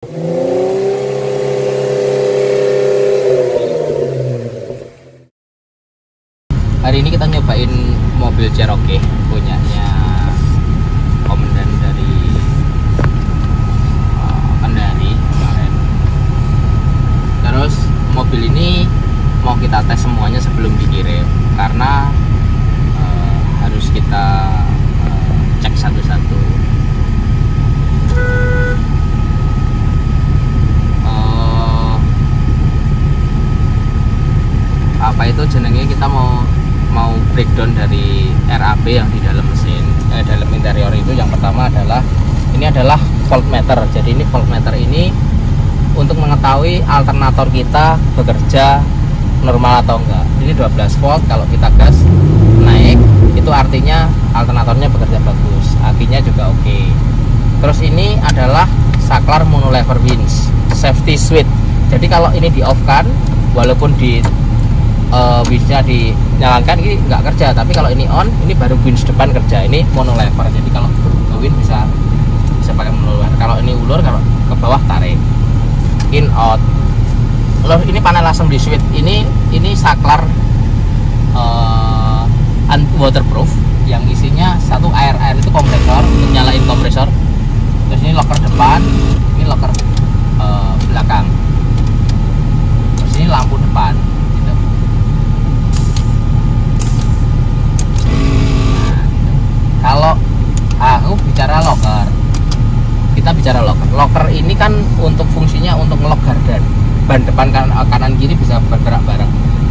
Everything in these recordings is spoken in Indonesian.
Hari ini kita nyobain mobil Cherokee punyanya komandan dari Kendari kemarin. Terus mobil ini mau kita tes semuanya sebelum dikirim karena harus kita cek satu-satu. Apa itu jenenge, kita mau breakdown dari RAB yang di dalam mesin, dalam interior itu. Yang pertama adalah ini adalah voltmeter. Jadi ini voltmeter ini untuk mengetahui alternator kita bekerja normal atau enggak. Ini 12 volt, kalau kita gas naik itu artinya alternatornya bekerja bagus, akinya juga oke. Terus ini adalah saklar monolever winch safety switch. Jadi kalau ini di off kan, walaupun di winchnya dinyalakan ini nggak kerja, tapi kalau ini on, ini baru winch depan kerja. Ini monolever, jadi kalau ke winch bisa pakai monolever. Kalau ini ulur, kalau ke bawah tarik in out. Lalu ini panel langsung di switch. Ini saklar waterproof yang isinya satu air itu kompresor untuk nyalain kompresor. Terus ini locker depan, ini locker belakang. Terus ini lampu depan. Kalau aku bicara locker, kita bicara locker ini kan untuk fungsinya untuk ngelok gardan, ban depan kanan kiri bisa bergerak bareng.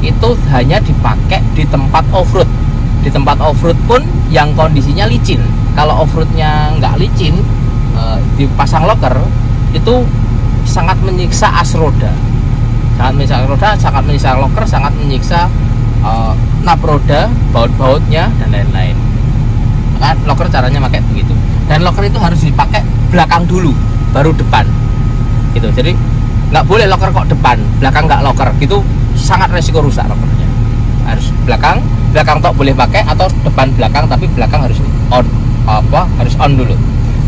Itu hanya dipakai di tempat off-road. Di tempat off-road pun yang kondisinya licin. Kalau off-roadnya nggak licin, dipasang locker itu sangat menyiksa as roda, sangat menyiksa locker, sangat menyiksa nap roda, baut-bautnya dan lain-lain. Kan locker caranya pakai begitu, dan locker itu harus dipakai belakang dulu baru depan gitu. Jadi nggak boleh locker kok depan belakang nggak locker gitu, sangat resiko rusak lockernya. Harus belakang tok boleh pakai, atau depan belakang, tapi belakang harus harus on dulu.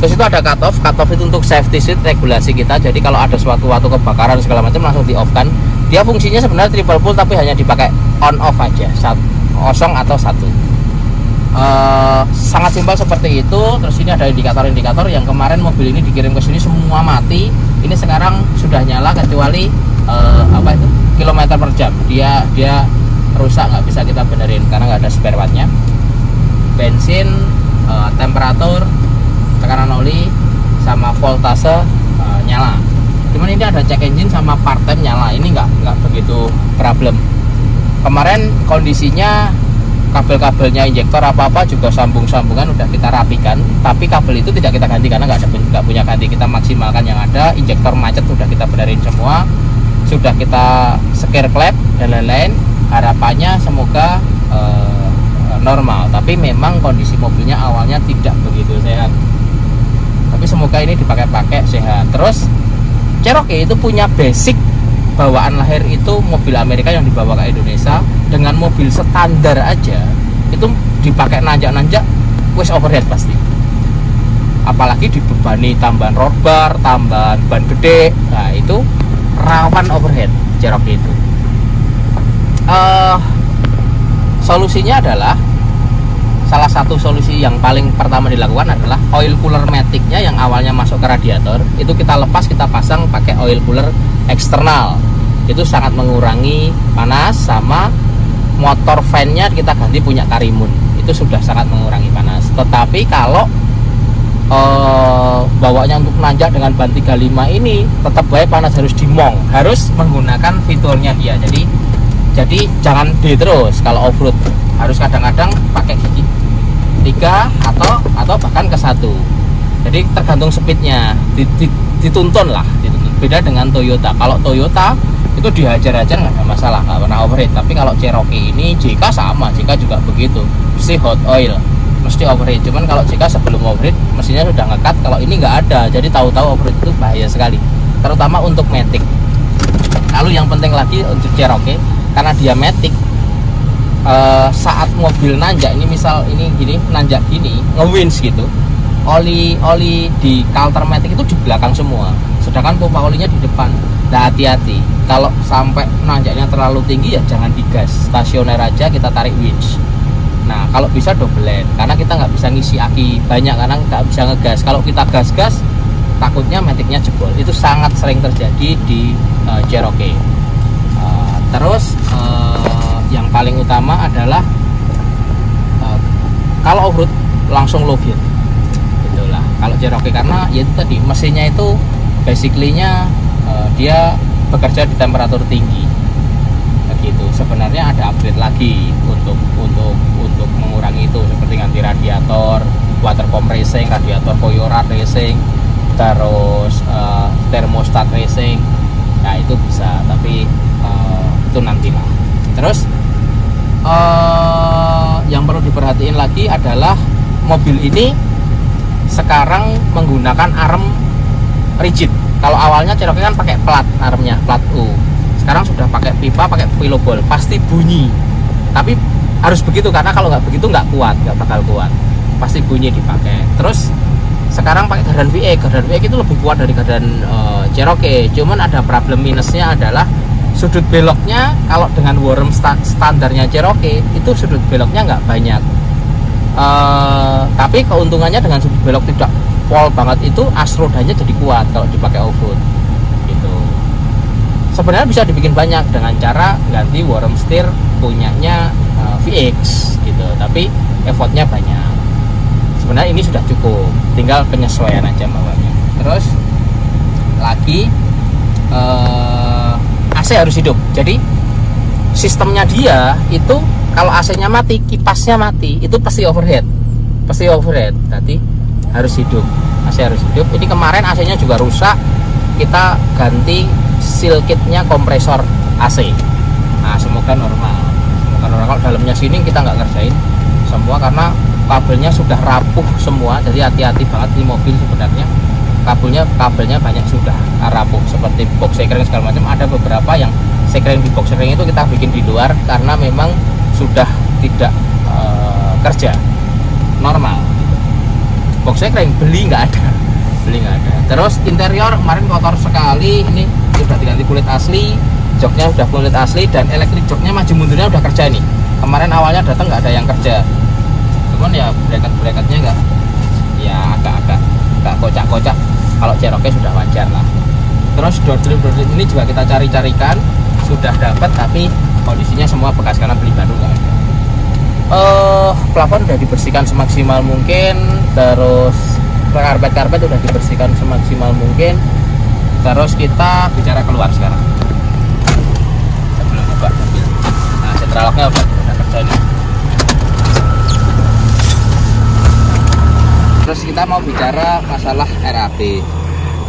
Terus itu ada cut off itu untuk safety switch, regulasi kita. Jadi kalau ada suatu kebakaran segala macam langsung di off kan. Dia fungsinya sebenarnya triple pull, tapi hanya dipakai on off aja, kosong atau satu. Sangat simpel seperti itu. Terus ini ada indikator yang kemarin mobil ini dikirim ke sini semua mati. Ini sekarang sudah nyala kecuali kilometer per jam. Dia rusak, nggak bisa kita benerin karena nggak ada spare partnya. Bensin, temperatur, tekanan oli, sama voltase nyala. Cuman ini ada check engine sama part time nyala. Ini nggak begitu problem. Kemarin kondisinya kabel-kabelnya, injektor apa-apa juga sambungan udah kita rapikan, tapi kabel itu tidak kita ganti karena nggak punya ganti. Kita maksimalkan yang ada. Injektor macet sudah kita benerin semua, sudah kita scare klep dan lain-lain. Harapannya semoga normal, tapi memang kondisi mobilnya awalnya tidak begitu sehat, tapi semoga ini dipakai sehat. Terus Cherokee itu punya basic bawaan lahir itu mobil Amerika yang dibawa ke Indonesia. Dengan mobil standar aja itu dipakai nanjak wis overhead pasti, apalagi dibebani tambahan road bar, tambahan ban gede. Nah itu rawan overhead Cherokee itu. Solusinya adalah, salah satu solusi yang paling pertama dilakukan adalah oil cooler matic-nya yang awalnya masuk ke radiator itu kita lepas, kita pasang pakai oil cooler eksternal. Itu sangat mengurangi panas. Sama motor fan-nya kita ganti punya Karimun, itu sudah sangat mengurangi panas. Tetapi kalau bawanya untuk nanjak dengan ban 35 ini tetap baik panas, harus dimong, harus menggunakan fiturnya dia. Jadi jangan D terus. Kalau off-road harus kadang-kadang pakai gigi 3 atau bahkan ke 1. Jadi tergantung speednya, dituntun lah. Beda dengan Toyota. Kalau Toyota itu dihajar-hajar nggak ada masalah, nggak pernah overheat. Tapi kalau Cherokee ini, JK sama, JK juga begitu, mesti hot oil, mesti overheat. Cuman kalau JK sebelum overheat mesinnya sudah ngekat, kalau ini nggak ada. Jadi tahu-tahu overheat itu bahaya sekali, terutama untuk matic. Lalu yang penting lagi untuk Cherokee, karena dia matic, saat mobil nanjak ini, misal ini gini nanjak gini, nge-winch gitu, oli di Calter matic itu di belakang semua, sedangkan pompa olinya di depan. Nah, hati-hati kalau sampai nanjaknya terlalu tinggi ya jangan digas, stasioner aja, kita tarik winch. Nah, kalau bisa double land, karena kita nggak bisa ngisi aki banyak, karena nggak bisa ngegas. Kalau kita gas-gas takutnya maticnya jebol. Itu sangat sering terjadi di Cherokee. Terus yang paling utama adalah kalau off-road langsung low gear itulah kalau Cherokee, karena ya itu tadi mesinnya itu basically-nya dia bekerja di temperatur tinggi begitu. Sebenarnya ada upgrade lagi untuk mengurangi itu, seperti ganti radiator, water pump racing, radiator Koyorat racing, terus thermostat racing. Nah, itu bisa, tapi itu nantilah. Terus yang perlu diperhatiin lagi adalah mobil ini sekarang menggunakan arm rigid. Kalau awalnya Cherokee kan pakai plat, armnya plat U. Sekarang sudah pakai pipa, pakai pilobol, pasti bunyi. Tapi harus begitu, karena kalau nggak begitu nggak kuat, nggak bakal kuat. Pasti bunyi dipakai. Terus sekarang pakai gardan VX. Gardan VX itu lebih kuat dari gardan Cherokee. Cuman ada problem minusnya adalah sudut beloknya. Kalau dengan worm standarnya Cherokee itu sudut beloknya nggak banyak. Tapi keuntungannya dengan sudut belok tidak pol banget itu as rodanya jadi kuat kalau dipakai off-road gitu. Sebenarnya bisa dibikin banyak dengan cara ganti worm steer punyanya VX gitu, tapi effortnya banyak. Sebenarnya ini sudah cukup, tinggal penyesuaian aja bawahnya. Terus lagi AC harus hidup. Jadi sistemnya dia itu kalau AC-nya mati, kipasnya mati, itu pasti overheat. Tadi harus hidup. AC harus hidup. Ini kemarin AC-nya juga rusak. Kita ganti seal kitnya kompresor AC. Nah, semoga normal. Kalau dalamnya sini kita nggak ngerjain semua karena kabelnya sudah rapuh semua. Jadi hati-hati banget di mobil sebenarnya. Kabelnya banyak sudah rapuh, seperti box sekring segala macam. Ada beberapa yang sekring di box sekring itu kita bikin di luar karena memang sudah tidak kerja normal. Box sekring beli nggak ada. Terus interior kemarin kotor sekali. Ini sudah diganti kulit asli, joknya sudah kulit asli, dan elektrik joknya maju mundurnya udah kerja nih. Kemarin awalnya datang nggak ada yang kerja, cuman ya bracket-bracketnya nggak, ya agak kocak-kocak. Kalau Cherokee sudah wajar lah. Terus door trim ini juga kita carikan sudah dapat, tapi kondisinya semua bekas karena beli baru nggak ada. Plafon udah dibersihkan semaksimal mungkin, terus karpet udah dibersihkan semaksimal mungkin. Terus kita bicara keluar sekarang. Sebelum buka mobil. Nah, sentraloknya udah kerja nih. Terus kita mau bicara masalah RAP.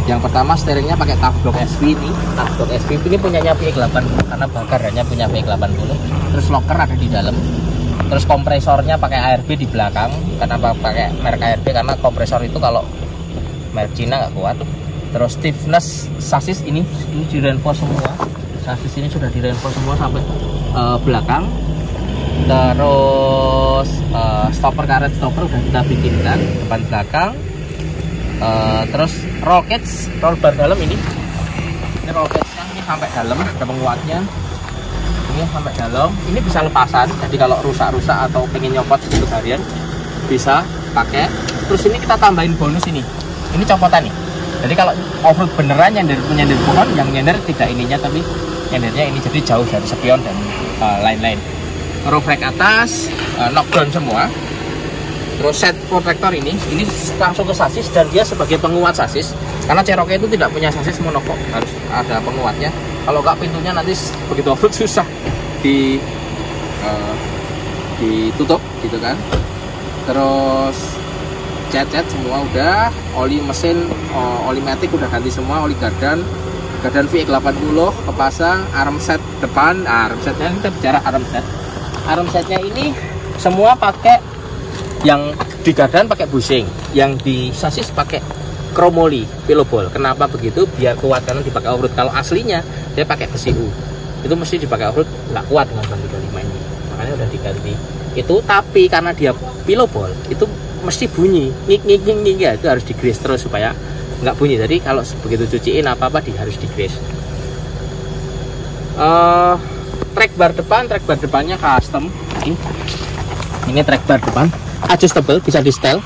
Yang pertama, steeringnya pakai Taflock SV ini. Taflock SV ini punyanya VX80 karena bakarannya punya VX80. Terus locker ada di dalam. Terus kompresornya pakai ARB di belakang. Kenapa pakai merek ARB? Karena kompresor itu kalau merek Cina nggak kuat. Terus stiffness sasis ini di reinforce semua. Sasis ini sudah di reinforce semua sampai belakang. Terus karet stopper udah kita bikinkan depan belakang. Terus roll cage, roll bar dalam ini roll cage-nya ini sampai dalam, ada penguatnya. Ini sampai dalam, ini bisa lepasan. Jadi kalau rusak-rusak atau pengen nyopot untuk harian bisa pakai. Terus ini kita tambahin bonus ini copotan nih. Jadi kalau off-road beneran nyender pohon, yang nyender tidak ininya tapi nyendernya ini, jadi jauh dari spion dan lain-lain. Roof rack atas, knockdown semua. Terus set protector ini langsung ke sasis dan dia sebagai penguat sasis. Karena Cherokee itu tidak punya sasis monokok, harus ada penguatnya. Kalau nggak, pintunya nanti begitu off-road susah ditutup gitu kan. Terus cat semua udah, oli mesin, oli matic udah ganti semua, oli gardan VX80 kepasang, arm set depan. Arm setnya kita bicara arm setnya ini semua pakai, yang di gardan pakai bushing, yang di sasis pakai chromoli pilobol. Kenapa begitu? Biar kuat, karena dipakai off-road. Kalau aslinya dia pakai besi U, itu mesti dipakai off-road nggak kuat dengan 35 ini, makanya udah diganti itu. Tapi karena dia pilobol itu mesti bunyi ngik ya, itu harus digrease terus supaya nggak bunyi. Jadi kalau begitu cuciin apa-apa harus di grease. Track bar depannya custom. Ini track bar depan adjustable, bisa di setel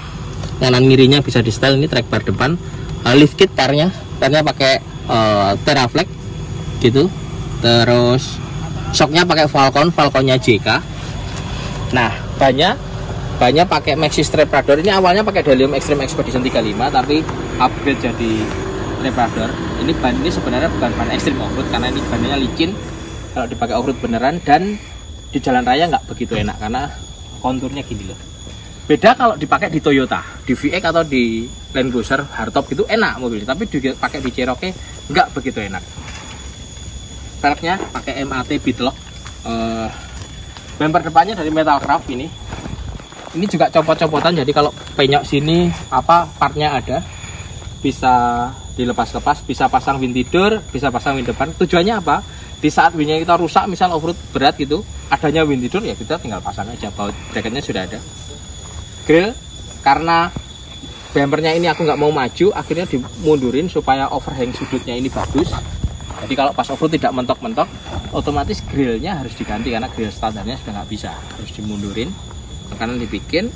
kanan kirinya, bisa di setel. Ini track bar depan. Lift kit tarnya pakai Teraflex gitu. Terus shocknya pakai Falconnya JK. Nah bannya pakai Maxxis Strap Radar. Ini awalnya pakai Delium Extreme Expedition 35 tapi upgrade jadi Strap Radar. Ini ban ini sebenarnya bukan ban Extreme Offroad karena ini bannya licin kalau dipakai offroad beneran, dan di jalan raya nggak begitu enak karena konturnya gini loh. Beda kalau dipakai di Toyota, di VX atau di Land Cruiser hardtop itu enak mobil, tapi dipakai di Cherokee nggak begitu enak. Velgnya pakai MAT Beadlock. Bumper depannya dari Metal Craft ini. Ini juga copot-copotan, jadi kalau penyok sini apa partnya ada, bisa dilepas-lepas, bisa pasang wind tidur, bisa pasang wind depan. Tujuannya apa? Di saat windnya kita rusak, misal offroad berat gitu, adanya wind tidur ya kita tinggal pasang aja, baut bracketnya sudah ada. Grill, karena bumpernya ini aku nggak mau maju, akhirnya dimundurin supaya overhang sudutnya ini bagus. Jadi kalau pas offroad tidak mentok-mentok, otomatis grillnya harus diganti karena grill standarnya sudah nggak bisa, harus dimundurin. Kanan dibikin.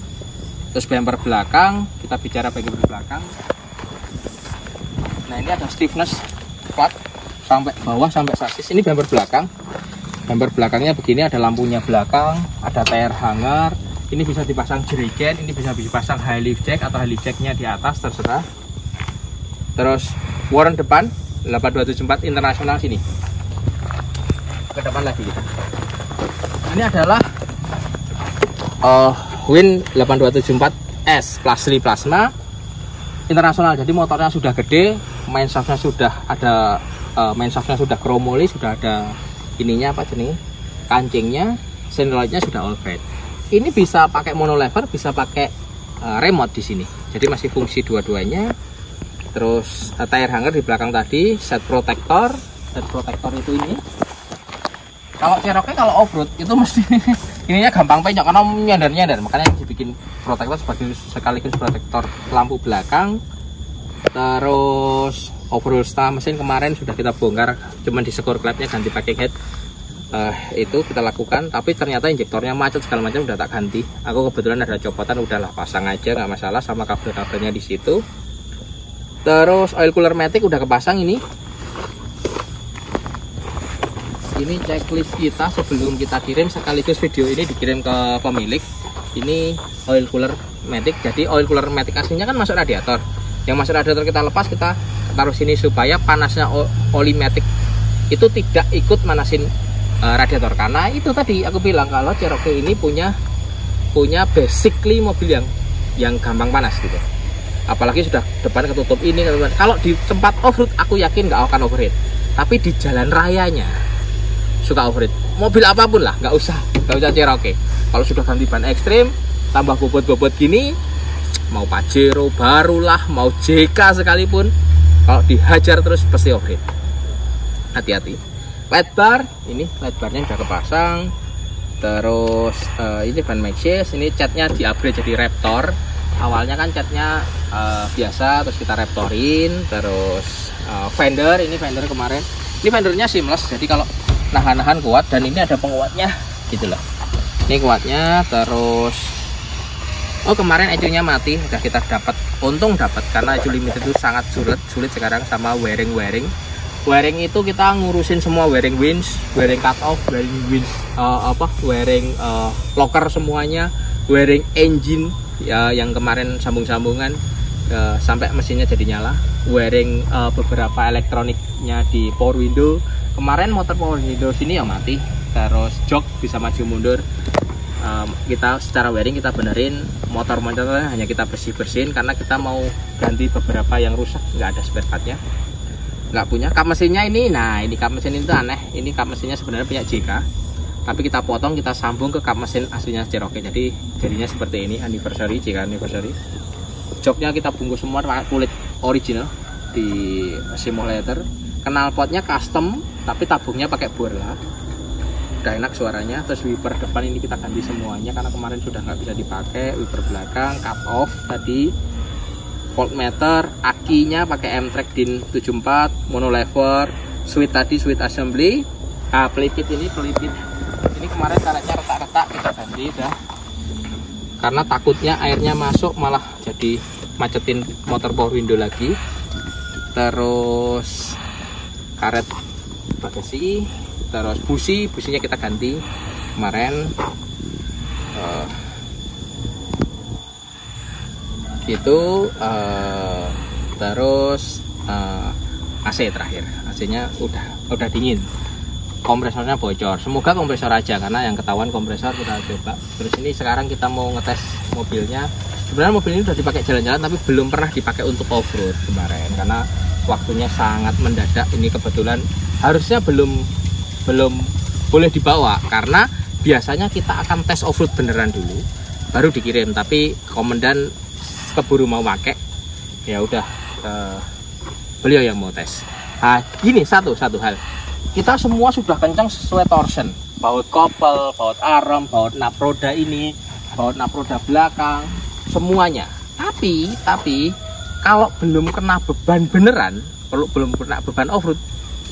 Terus bumper belakang, kita bicara bagian belakang. Nah ini ada stiffness plat sampai bawah sampai sasis. Ini bumper belakang. Bumper belakangnya begini, ada lampunya belakang, ada tire hanger. Ini bisa dipasang jerigen, ini bisa dipasang high lift jack atau high lift jacknya di atas terserah. Terus warren depan 8274 internasional sini. Ke depan lagi kita. Ini adalah Win 8274S plus 3 plasma internasional. Jadi motornya sudah gede, main shaftnya sudah ada, main shaftnya sudah chromoli, sudah ada ininya apa jenis kancingnya, sendroidnya sudah all red. Ini bisa pakai monolever, bisa pakai remote di sini. Jadi masih fungsi dua-duanya. Terus tire hanger di belakang tadi, set protector itu ini. Kalau Cherokee kalau offroad itu mesti ininya gampang penyok karena nyandar, makanya dibikin protektor sekaligus protektor lampu belakang. Terus overhaul setelah mesin kemarin sudah kita bongkar, cuman di skor klepnya ganti pakai head. Itu kita lakukan, tapi ternyata injektornya macet segala macam udah tak ganti. Aku kebetulan ada copotan, udahlah pasang aja nggak masalah, sama kabel-kabelnya di situ. Terus oil cooler matic udah kepasang ini. Ini checklist kita sebelum kita kirim, sekaligus video ini dikirim ke pemilik. Ini oil cooler matic. Jadi oil cooler matic aslinya kan masuk radiator. Yang masuk radiator kita lepas, kita taruh sini supaya panasnya oli matic itu tidak ikut manasin radiator. Karena itu tadi aku bilang kalau Cherokee ini punya basically mobil yang gampang panas gitu. Apalagi sudah depan ketutup ini. Kalau di tempat offroad aku yakin nggak akan overheat. Tapi di jalan rayanya suka overheat. Mobil apapun lah, nggak usah Cherokee. Kalau sudah ganti ban ekstrim, tambah bobot-bobot gini, mau Pajero barulah, mau JK sekalipun, kalau dihajar terus pasti overheat. Hati-hati. Light bar, ini light barnya udah kepasang. Terus ini ban Maxxis, ini catnya di upgrade jadi Raptor. Awalnya kan catnya biasa, terus kita Raptorin. Terus fender, ini fender kemarin. Ini fendernya seamless, jadi kalau nahan kuat, dan ini ada penguatnya gitu loh. Ini kuatnya. Terus kemarin ecunya mati, udah kita dapat, untung dapat karena ecu limit itu sangat sulit sekarang. Sama wiring itu kita ngurusin semua, wiring winch, wiring cut off, wiring winch wiring locker semuanya, wiring engine ya, yang kemarin sambungan sampai mesinnya jadi nyala, wiring beberapa elektroniknya di power window. Kemarin motor power window sini yang mati, terus jok bisa maju mundur. Kita secara wiring kita benerin, motor-motornya hanya kita bersihin karena kita mau ganti beberapa yang rusak, nggak ada spare partnya, nggak punya. Kap mesinnya ini, nah ini kap mesin itu aneh, ini kap mesinnya sebenarnya punya JK, tapi kita potong, kita sambung ke kap mesin aslinya Cherokee, jadi jadinya seperti ini, anniversary, JK anniversary. Joknya kita bungkus semua pakai kulit original di simulator. Knalpotnya custom, tapi tabungnya pakai Borla, udah enak suaranya. Terus wiper depan ini kita ganti semuanya karena kemarin sudah nggak bisa dipakai. Wiper belakang cut off tadi, voltmeter, Keynya pakai M-Track DIN 74, monolever, switch tadi switch assembly. Nah, pelipit ini kemarin karetnya retak-retak kita ganti udah. Karena takutnya airnya masuk malah jadi macetin motor power window lagi. Terus karet bagasi, terus businya kita ganti kemarin. Terus AC terakhir, AC-nya udah dingin, kompresornya bocor, semoga kompresor aja karena yang ketahuan kompresor kita coba. Terus ini sekarang kita mau ngetes mobilnya. Sebenarnya mobil ini udah dipakai jalan-jalan tapi belum pernah dipakai untuk off-road kemarin karena waktunya sangat mendadak. Ini kebetulan harusnya belum boleh dibawa karena biasanya kita akan tes off-road beneran dulu baru dikirim, tapi komandan keburu mau pakai, ya udah beliau yang mau tes. Nah, gini satu hal, kita semua sudah kencang sesuai torsion, baut kopel, baut arm, baut nap roda ini, baut nap roda belakang, semuanya. Tapi kalau belum kena beban beneran, kalau belum kena beban off-road,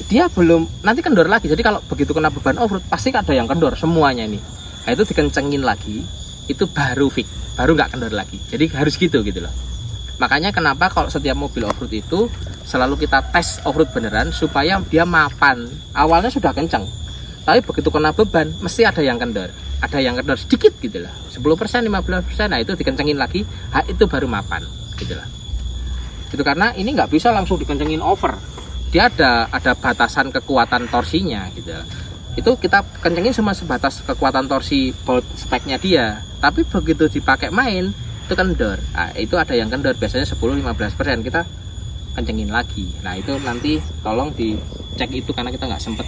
dia belum nanti kendor lagi. Jadi kalau begitu kena beban off-road pasti ada yang kendor semuanya ini. Nah, itu dikencengin lagi, itu baru fix, baru nggak kendor lagi. Jadi harus gitu loh. Makanya kenapa kalau setiap mobil off-road itu selalu kita tes off-road beneran supaya dia mapan. Awalnya sudah kenceng, tapi begitu kena beban mesti ada yang kendor sedikit gitu loh, 10%, 15%. Nah, itu dikencengin lagi, itu baru mapan gitu loh. Itu karena ini nggak bisa langsung dikencengin over, dia ada batasan kekuatan torsinya gitu loh. Itu kita kencengin cuma sebatas kekuatan torsi baut speknya dia, tapi begitu dipakai main itu kendor. Nah, itu ada yang kendor, biasanya 10-15%, kita kencengin lagi. Nah, itu nanti tolong dicek itu karena kita nggak sempet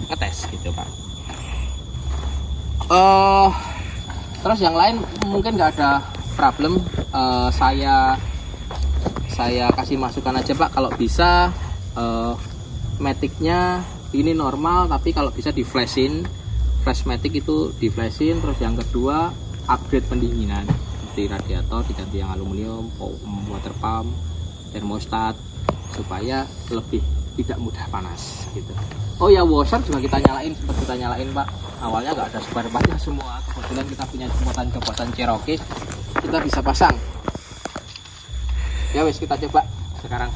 ngetes gitu Pak. Terus yang lain mungkin nggak ada problem. Saya kasih masukan aja Pak, kalau bisa maticnya ini normal, tapi kalau bisa di flashin, flash matic itu di flashin. Terus yang kedua, upgrade pendinginan seperti radiator diganti yang aluminium, water pump, termostat supaya lebih tidak mudah panas gitu. Oh ya, washer juga kita nyalain, sempat kita nyalain Pak. Awalnya nggak ada sebar-barnya semua, kebetulan kita punya jembatan Cherokee, kita bisa pasang. Ya wes, kita coba sekarang.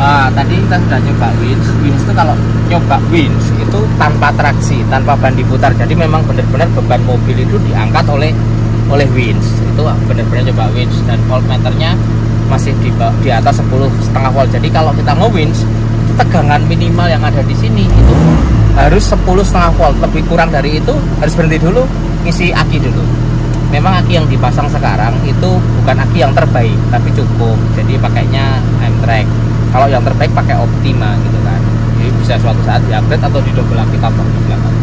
Nah, tadi kita sudah nyoba winch itu kalau nyoba winch itu tanpa traksi, tanpa ban diputar. Jadi memang benar-benar beban mobil itu diangkat oleh winch. Itu benar-benar coba winch, dan voltmeternya masih di atas 10,5 volt. Jadi kalau kita mau winch, itu tegangan minimal yang ada di sini itu harus 10,5 volt. Lebih kurang dari itu harus berhenti dulu, ngisi aki dulu. Memang aki yang dipasang sekarang itu bukan aki yang terbaik, tapi cukup. Jadi pakainya track. Kalau yang terbaik pakai Optima gitu kan. Jadi bisa suatu saat di upgrade atau didobel lagi tambah di belakang.